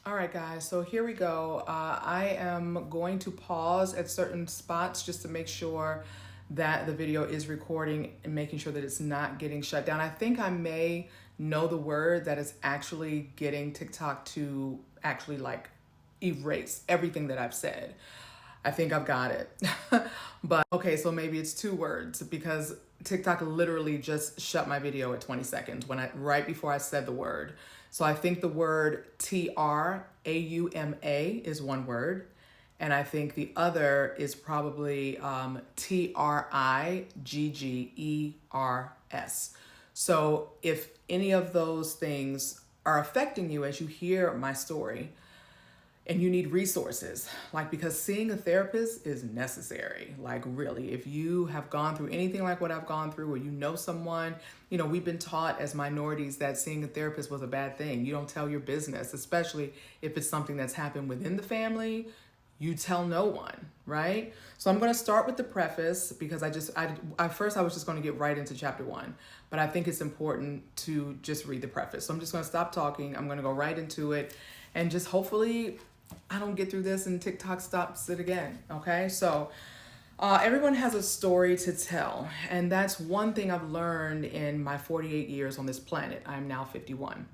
All right, guys, so here we go. I am going to pause at certain spots just to make sure that the video is recording and making sure that it's not getting shut down. I think I may know the word that is actually getting TikTok to actually like erase everything that I've said. I think I've got it. But okay, so maybe it's two words because TikTok literally just shut my video at 20 seconds when I right before I said the word. So I think the word TRAUMA is one word. And I think the other is probably TRIGGERS. So if any of those things are affecting you as you hear my story, and you need resources, like, because seeing a therapist is necessary. Like, really, if you have gone through anything like what I've gone through, or you know someone, we've been taught as minorities that seeing a therapist was a bad thing. You don't tell your business, especially if it's something that's happened within the family. You tell no one, right? So I'm going to start with the preface because I first I was just going to get right into chapter 1, but I think it's important to just read the preface. So I'm just going to stop talking. I'm going to go right into it, and just hopefully I don't get through this and TikTok stops it again. Okay, so everyone has a story to tell, and that's one thing I've learned in my 48 years on this planet. I'm now 51.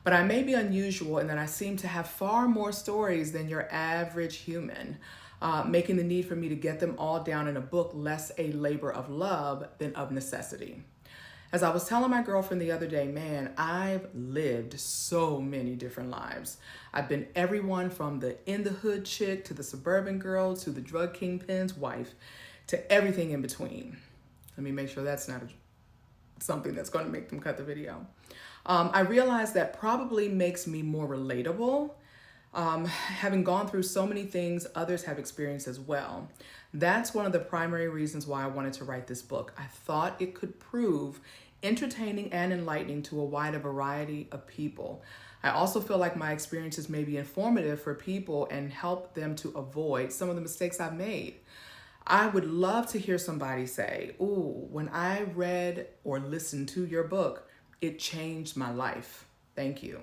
But I may be unusual in that I seem to have far more stories than your average human, making the need for me to get them all down in a book less a labor of love than of necessity. As I was telling my girlfriend the other day, man, I've lived so many different lives. I've been everyone from the in the hood chick to the suburban girl to the drug kingpin's wife to everything in between. Let me make sure that's not something that's going to make them cut the video. I realized that probably makes me more relatable, having gone through so many things others have experienced as well. That's one of the primary reasons why I wanted to write this book. I thought it could prove entertaining and enlightening to a wider variety of people. I also feel like my experiences may be informative for people and help them to avoid some of the mistakes I've made. I would love to hear somebody say, "Ooh, when I read or listened to your book, it changed my life. Thank you."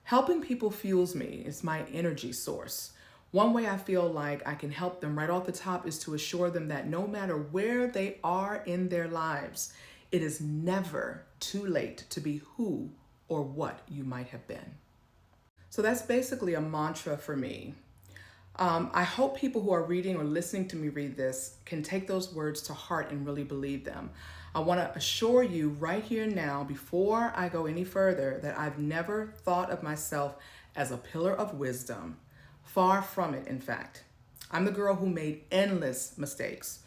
Helping people fuels me. It's my energy source. One way I feel like I can help them right off the top is to assure them that no matter where they are in their lives, it is never too late to be who or what you might have been. So that's basically a mantra for me. I hope people who are reading or listening to me read this can take those words to heart and really believe them. I want to assure you right here now, before I go any further, that I've never thought of myself as a pillar of wisdom. Far from it, in fact. I'm the girl who made endless mistakes,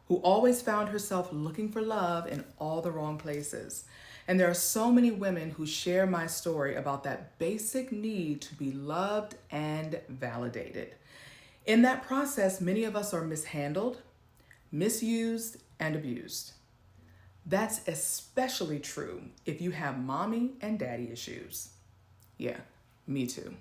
who always found herself looking for love in all the wrong places. And there are so many women who share my story about that basic need to be loved and validated. In that process, many of us are mishandled, misused, and abused. That's especially true if you have mommy and daddy issues. Yeah, me too.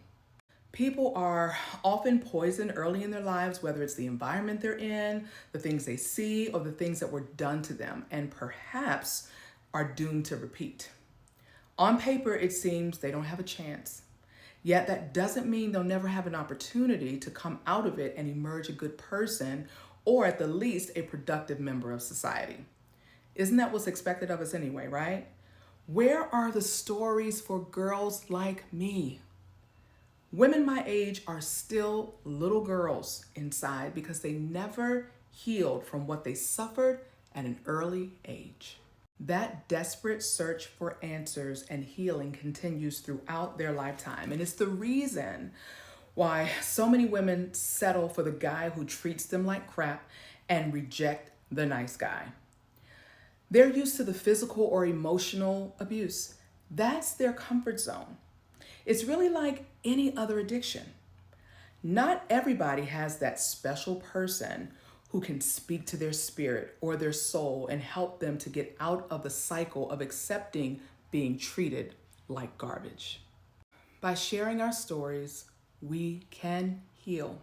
People are often poisoned early in their lives, whether it's the environment they're in, the things they see, or the things that were done to them, and perhaps are doomed to repeat. On paper, it seems they don't have a chance. Yet that doesn't mean they'll never have an opportunity to come out of it and emerge a good person, or at the least a productive member of society. Isn't that what's expected of us anyway, right? Where are the stories for girls like me? Women my age are still little girls inside because they never healed from what they suffered at an early age. That desperate search for answers and healing continues throughout their lifetime. And it's the reason why so many women settle for the guy who treats them like crap and reject the nice guy. They're used to the physical or emotional abuse. That's their comfort zone. It's really like any other addiction. Not everybody has that special person who can speak to their spirit or their soul and help them to get out of the cycle of accepting being treated like garbage. By sharing our stories, we can heal.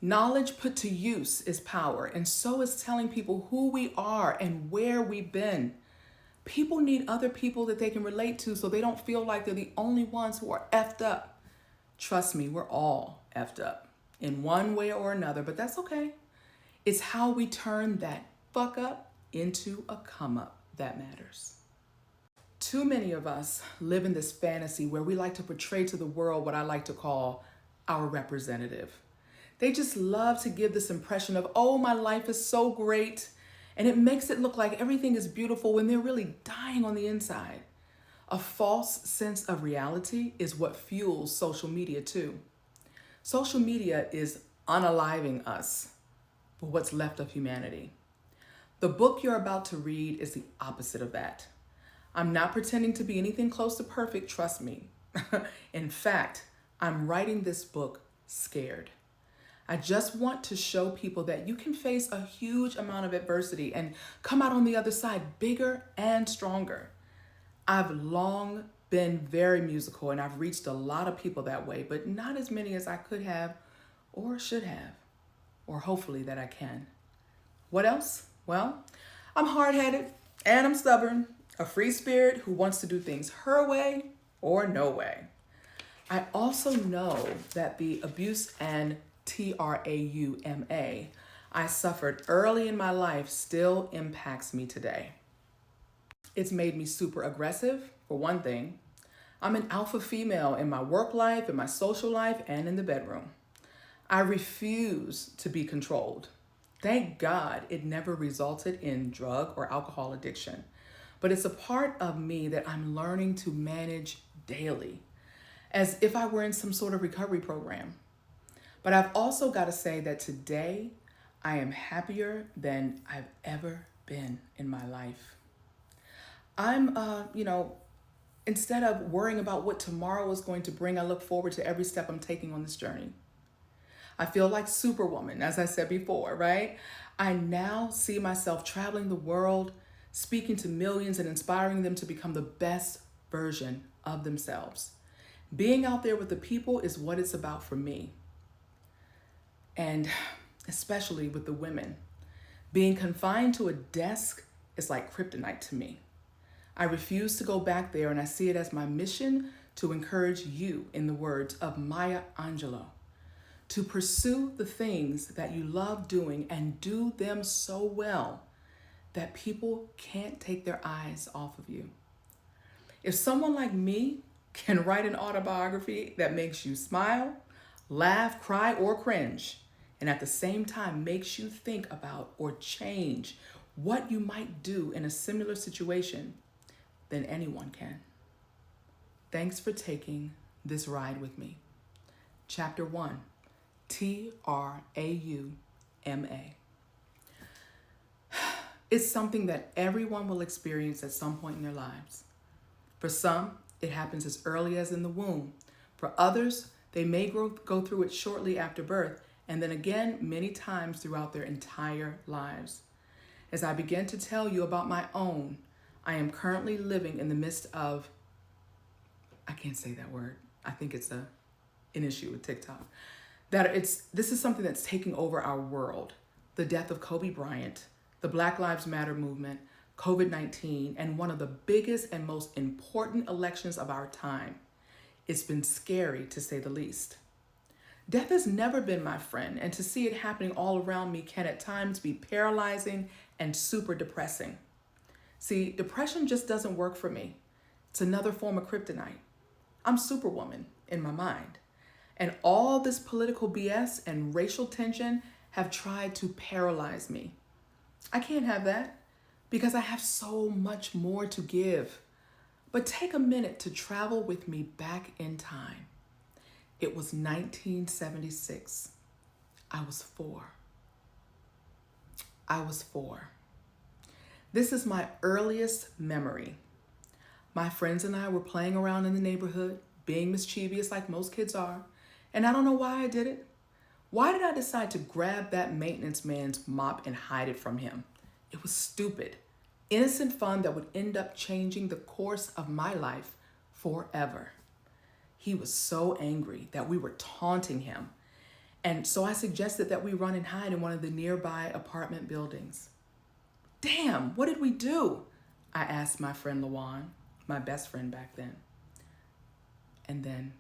Knowledge put to use is power, and so is telling people who we are and where we've been. People need other people that they can relate to so they don't feel like they're the only ones who are effed up. Trust me, we're all effed up in one way or another, but that's okay. It's how we turn that fuck up into a come up that matters. Too many of us live in this fantasy where we like to portray to the world what I like to call our representative. They just love to give this impression of, oh, my life is so great. And it makes it look like everything is beautiful when they're really dying on the inside. A false sense of reality is what fuels social media too. Social media is unaliving us for what's left of humanity. The book you're about to read is the opposite of that. I'm not pretending to be anything close to perfect, trust me. In fact, I'm writing this book scared. I just want to show people that you can face a huge amount of adversity and come out on the other side bigger and stronger. I've long been very musical and I've reached a lot of people that way, but not as many as I could have or should have, or hopefully that I can. What else? Well, I'm hard-headed and I'm stubborn, a free spirit who wants to do things her way or no way. I also know that the abuse and trauma I suffered early in my life still impacts me today. It's made me super aggressive, for one thing. I'm an alpha female in my work life, in my social life, and in the bedroom. I refuse to be controlled. Thank God it never resulted in drug or alcohol addiction, but it's a part of me that I'm learning to manage daily, as if I were in some sort of recovery program. But I've also got to say that today I am happier than I've ever been in my life. I'm, instead of worrying about what tomorrow is going to bring, I look forward to every step I'm taking on this journey. I feel like Superwoman, as I said before, right? I now see myself traveling the world, speaking to millions and inspiring them to become the best version of themselves. Being out there with the people is what it's about for me. And especially with the women. Being confined to a desk is like kryptonite to me. I refuse to go back there, and I see it as my mission to encourage you, in the words of Maya Angelou, to pursue the things that you love doing and do them so well that people can't take their eyes off of you. If someone like me can write an autobiography that makes you smile, laugh, cry, or cringe, and at the same time makes you think about or change what you might do in a similar situation, then anyone can. Thanks for taking this ride with me. Chapter 1, Trauma. It's something that everyone will experience at some point in their lives. For some, it happens as early as in the womb. For others, they may go through it shortly after birth, and then again many times throughout their entire lives. As I begin to tell you about my own, I am currently living in the midst of, I can't say that word. I think it's an issue with TikTok. This is something that's taking over our world. The death of Kobe Bryant, the Black Lives Matter movement, COVID-19, and one of the biggest and most important elections of our time. It's been scary, to say the least. Death has never been my friend, and to see it happening all around me can at times be paralyzing and super depressing. See, depression just doesn't work for me. It's another form of kryptonite. I'm Superwoman in my mind. And all this political BS and racial tension have tried to paralyze me. I can't have that because I have so much more to give. But take a minute to travel with me back in time. It was 1976. I was 4. This is my earliest memory. My friends and I were playing around in the neighborhood, being mischievous like most kids are, and I don't know why I did it. Why did I decide to grab that maintenance man's mop and hide it from him? It was stupid, innocent fun that would end up changing the course of my life forever. He was so angry that we were taunting him. And so I suggested that we run and hide in one of the nearby apartment buildings. Damn, what did we do? I asked my friend Lawan, my best friend back then. And then